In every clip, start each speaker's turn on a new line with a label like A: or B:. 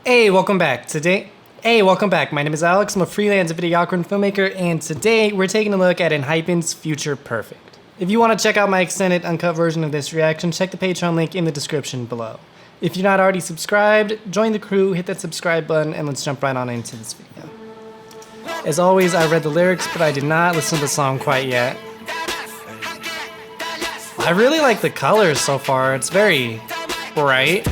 A: Hey, welcome back. Welcome back. My name is Alex. I'm a freelance videographer and filmmaker, and today we're taking a look at Enhypen's Future Perfect. If you want to check out my extended uncut version of this reaction, check the Patreon link in the description below. If you're not already subscribed, join the crew, hit that subscribe button, and let's jump right on into this video. As always, I read the lyrics, but I did not listen to the song quite yet. I really like the colors so far. It's very bright.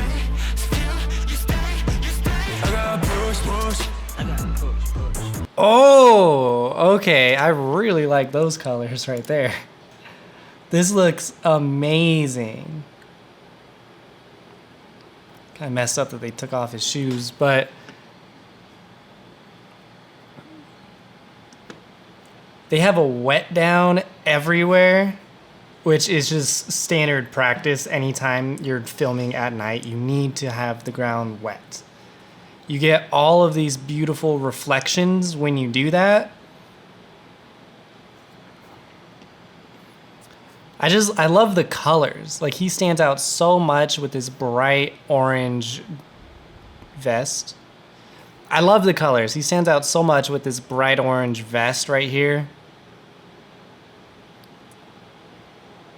A: Oh, okay. I really like those colors right there. This looks amazing. Kind of messed up that they took off his shoes, but they have a wet down everywhere, which is just standard practice. Anytime you're filming at night, you need to have the ground wet. You get all of these beautiful reflections when you do that. I love the colors. Like, he stands out so much with this bright orange vest. I love the colors. He stands out so much with this bright orange vest right here.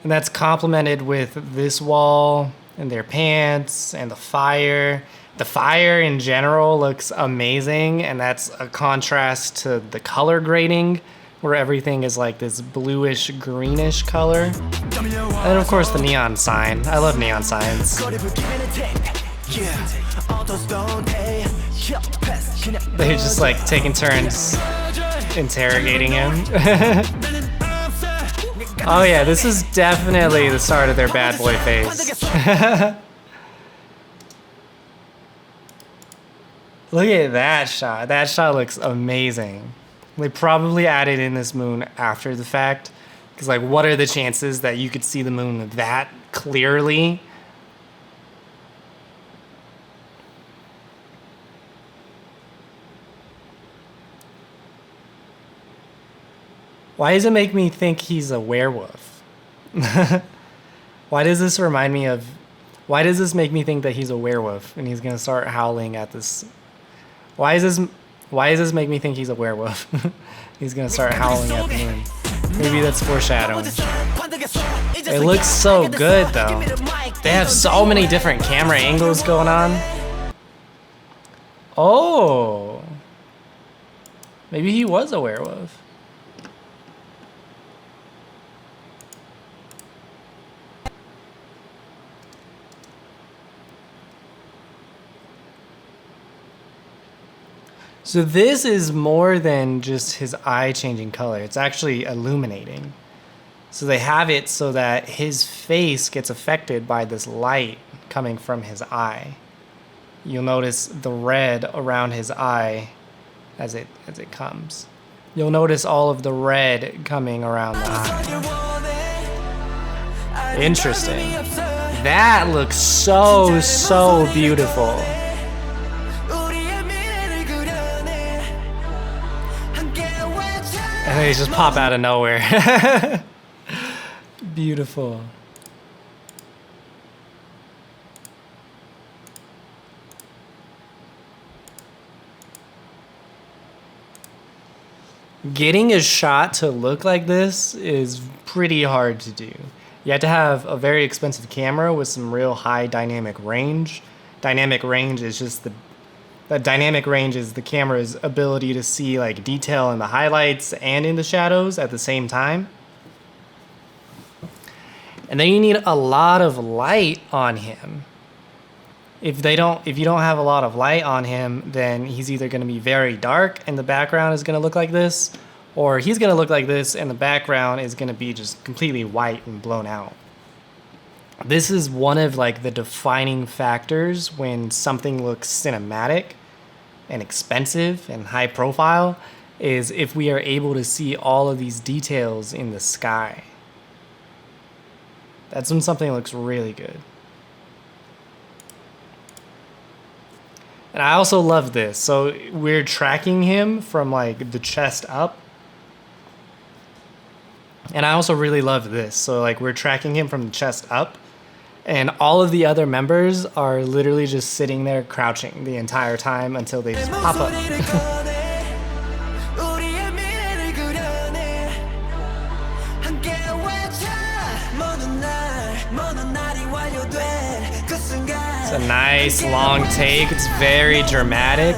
A: And that's complemented with this wall and their pants and the fire. The fire in general looks amazing, and that's a contrast to the color grading, where everything is like this bluish greenish color. And of course the neon sign. I love neon signs. They're just like taking turns interrogating him. Oh yeah, this is definitely the start of their bad boy phase. Look at that shot. That shot looks amazing. They probably added in this moon after the fact. Because, like, what are the chances that you could see the moon that clearly? Why does it make me think he's a werewolf? Why does this remind me of... Why does this make me think that he's a werewolf and he's going to start howling at this... Why does this make me think he's a werewolf? He's gonna start howling at the moon. Maybe that's foreshadowing. It looks so good though. They have so many different camera angles going on. Oh, maybe he was a werewolf. So this is more than just his eye changing color. It's actually illuminating. So they have it so that his face gets affected by this light coming from his eye. You'll notice the red around his eye as it comes. You'll notice all of the red coming around the eye. Interesting. That looks so beautiful. And they just pop out of nowhere. Beautiful. Getting a shot to look like this is pretty hard to do. You have to have a very expensive camera with some real high dynamic range. Dynamic range is just the camera's ability to see like detail in the highlights and in the shadows at the same time. And then you need a lot of light on him. If you don't have a lot of light on him, then he's either going to be very dark and the background is going to look like this, or he's going to look like this and the background is going to be just completely white and blown out. This is one of like the defining factors when something looks cinematic and expensive and high profile, is if we are able to see all of these details in the sky. That's when something looks really good. And I also love this. So we're tracking him from like the chest up. And I also really love this. So like we're tracking him from the chest up. And all of the other members are literally just sitting there crouching the entire time until they just pop up. It's a nice long take. It's very dramatic.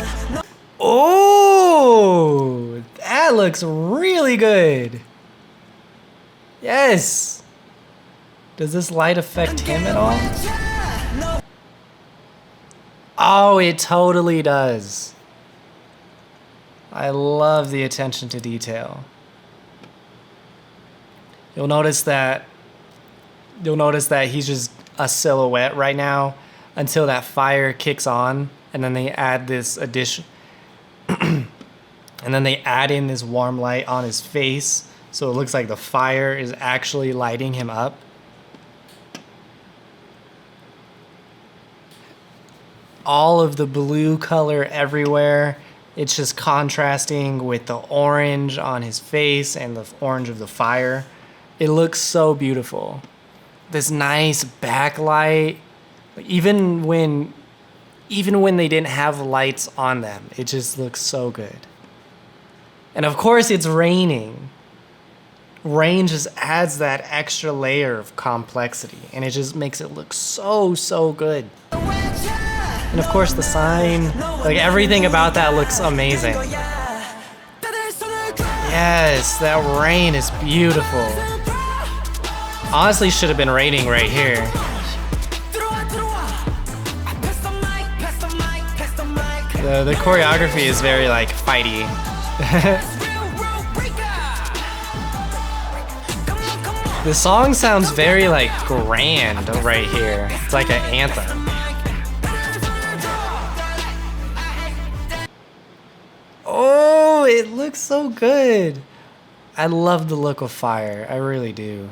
A: Oh, that looks really good. Yes. Does this light affect him at all? Oh, it totally does. I love the attention to detail. You'll notice that he's just a silhouette right now until that fire kicks on, and then they add this addition and then they add in this warm light on his face, so it looks like the fire is actually lighting him up. All of the blue color everywhere. It's just contrasting with the orange on his face and the orange of the fire. It looks so beautiful. This nice backlight. Even when they didn't have lights on them, it just looks so good. And of course it's raining. Rain just adds that extra layer of complexity, and it just makes it look so, so good. And of course the sign, like everything about that looks amazing. Yes, that rain is beautiful. Honestly, should have been raining right here. The choreography is very like fighty. The song sounds very like grand right here. It's like an anthem. Oh, it looks so good. I love the look of fire. I really do.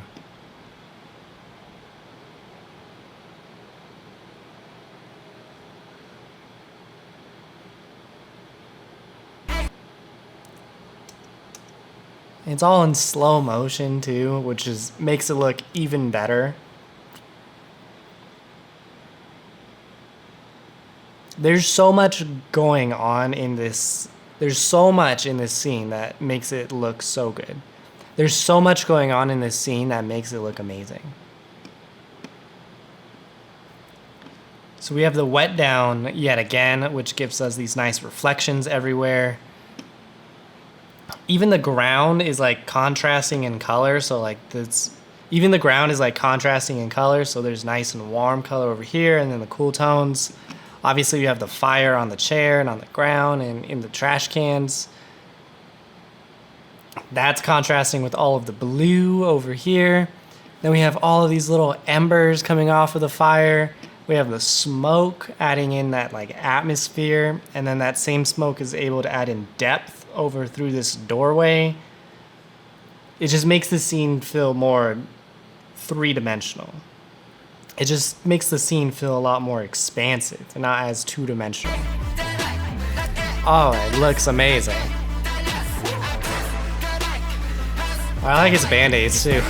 A: It's all in slow motion too, which makes it look even better. There's so much going on in this. There's so much in this scene that makes it look so good. There's so much going on in this scene that makes it look amazing. So we have the wet down yet again, which gives us these nice reflections everywhere. Even the ground is like contrasting in color, so like even the ground is like contrasting in color, so there's nice and warm color over here, and then the cool tones. Obviously, you have the fire on the chair and on the ground and in the trash cans. That's contrasting with all of the blue over here. Then we have all of these little embers coming off of the fire. We have the smoke adding in that like atmosphere, and then that same smoke is able to add in depth over through this doorway. It just makes the scene feel more three-dimensional. It just makes the scene feel a lot more expansive and not as two-dimensional. Oh, it looks amazing. I like his band-aids too.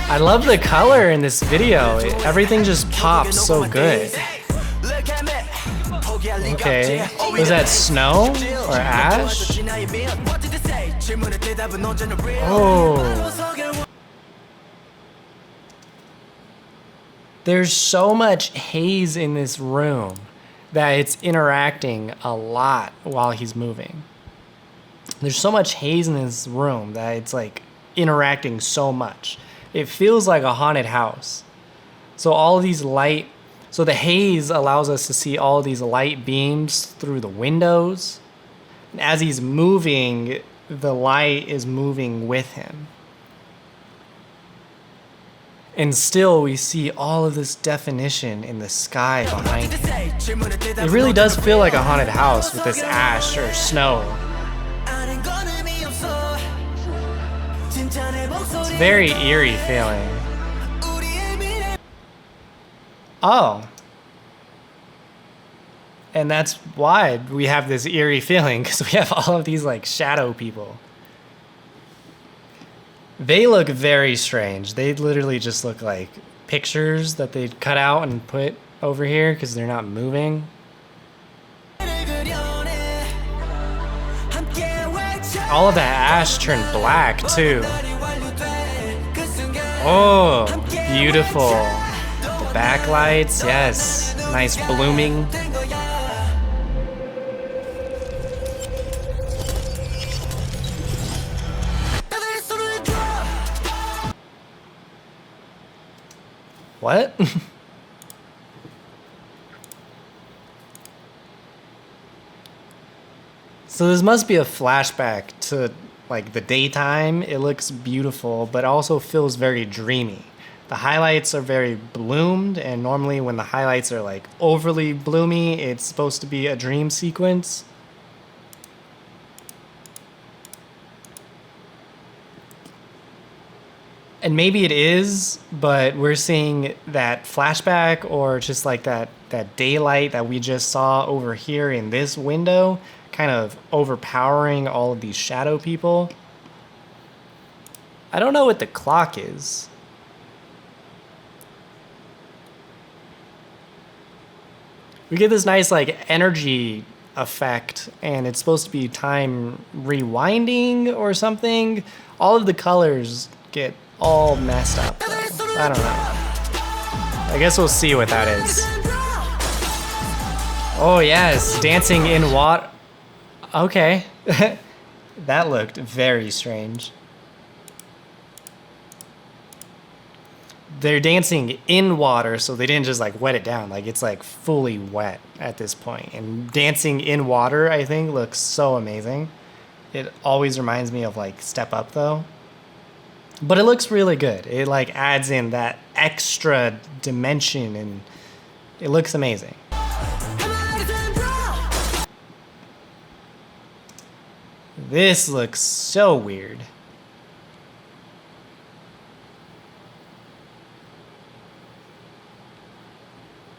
A: I love the color in this video. Everything just pops so good. Okay, was that snow or ash? Oh. There's so much haze in this room that it's interacting a lot while he's moving. There's so much haze in this room that it's like interacting so much. It feels like a haunted house. So all of these so the haze allows us to see all of these light beams through the windows. And as he's moving, the light is moving with him. And still we see all of this definition in the sky behind him. It really does feel like a haunted house with this ash or snow. It's a very eerie feeling. Oh. And that's why we have this eerie feeling, because we have all of these like shadow people. They look very strange. They literally just look like pictures that they cut out and put over here because they're not moving. All of that ash turned black too. Oh, beautiful. The backlights, yes. Nice blooming. What? So this must be a flashback to like the daytime. It looks beautiful, but also feels very dreamy. The highlights are very bloomed, and normally when the highlights are like overly bloomy, it's supposed to be a dream sequence. And maybe it is, but we're seeing that flashback or just like that daylight that we just saw over here in this window kind of overpowering all of these shadow people. I don't know what the clock is. We get this nice like energy effect, and it's supposed to be time rewinding or something. All of the colors get all messed up, though. I don't know. I guess we'll see what that is. Oh yes, dancing in water. Okay. That looked very strange. They're dancing in water, so they didn't just like wet it down. Like it's like fully wet at this point. And dancing in water, I think, looks so amazing. It always reminds me of like Step Up though. But it looks really good. It like adds in that extra dimension and it looks amazing. This looks so weird.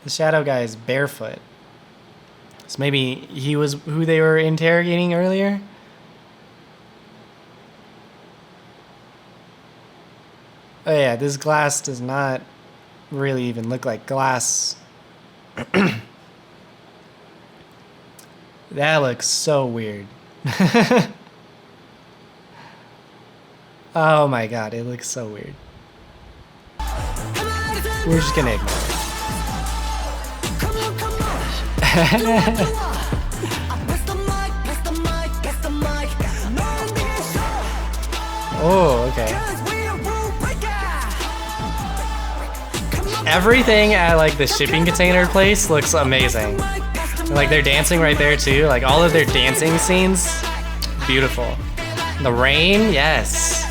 A: The shadow guy is barefoot. So maybe he was who they were interrogating earlier? Oh yeah, this glass does not really even look like glass. That looks so weird. Oh my god, it looks so weird. We're just gonna ignore it. Oh, okay. Everything at like the shipping container place looks amazing. Like they're dancing right there too. Like all of their dancing scenes, beautiful. The rain, yes.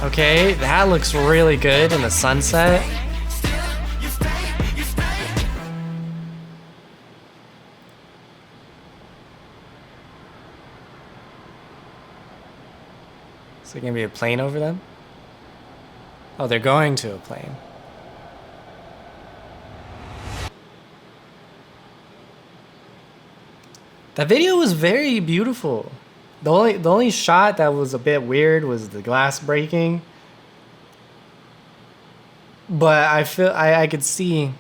A: Okay, that looks really good in the sunset. Is there gonna be a plane over them? Oh, they're going to a plane. That video was very beautiful. The only shot that was a bit weird was the glass breaking. But I could see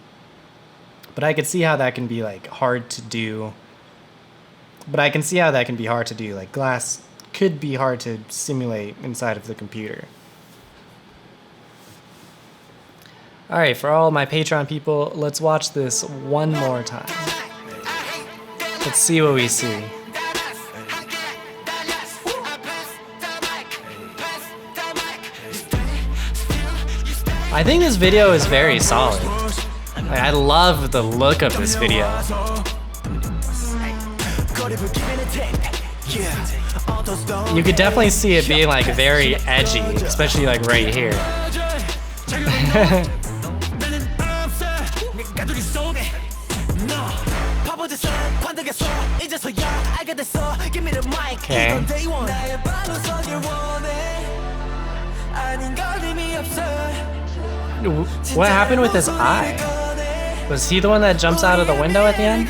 A: how that can be like hard to do. But I can see how that can be hard to do. Like glass could be hard to simulate inside of the computer. All right, for all my Patreon people, let's watch this one more time. Let's see what we see. I think this video is very solid. Like, I love the look of this video. You could definitely see it being like very edgy, especially like right here. Okay. What happened with his eye? Was he the one that jumps out of the window at the end?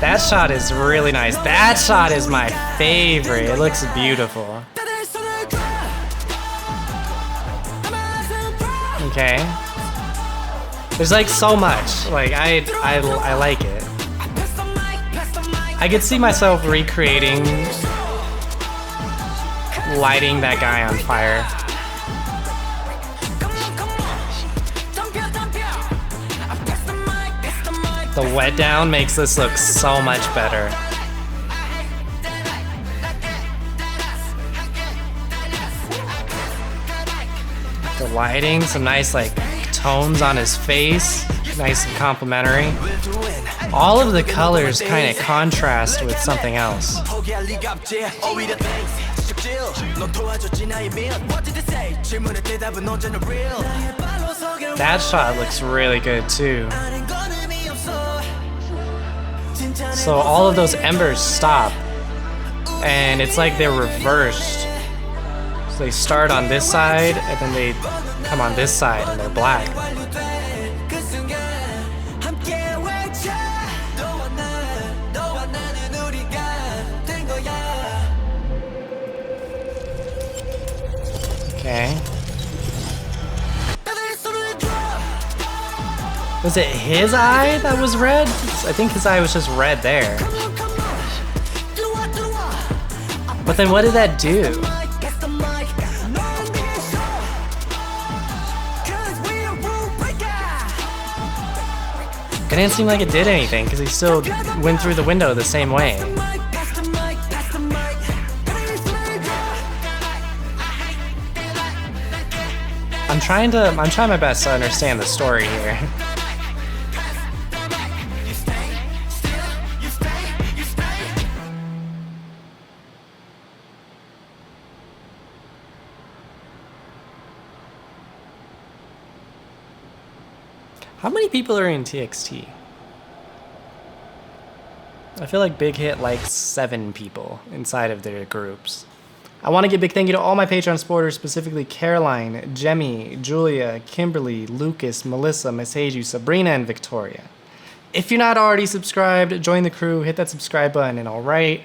A: That shot is really nice. That shot is my favorite. It looks beautiful. Okay. There's like so much. Like I like it. I could see myself recreating lighting that guy on fire. The wet down makes this look so much better. The lighting, some nice like tones on his face, nice and complementary. All of the colors kind of contrast with something else. That shot looks really good too. So all of those embers stop, and it's like they're reversed. So they start on this side, and then they come on this side, and they're black. Okay. Was it his eye that was red? I think his eye was just red there. But then what did that do? It didn't seem like it did anything because he still went through the window the same way. I'm trying my best to understand the story here. How many people are in TXT? I feel like Big Hit likes 7 people inside of their groups. I want to give a big thank you to all my Patreon supporters, specifically Caroline, Jemmy, Julia, Kimberly, Lucas, Melissa, Meseju, Sabrina, and Victoria. If you're not already subscribed, join the crew, hit that subscribe button, and all right.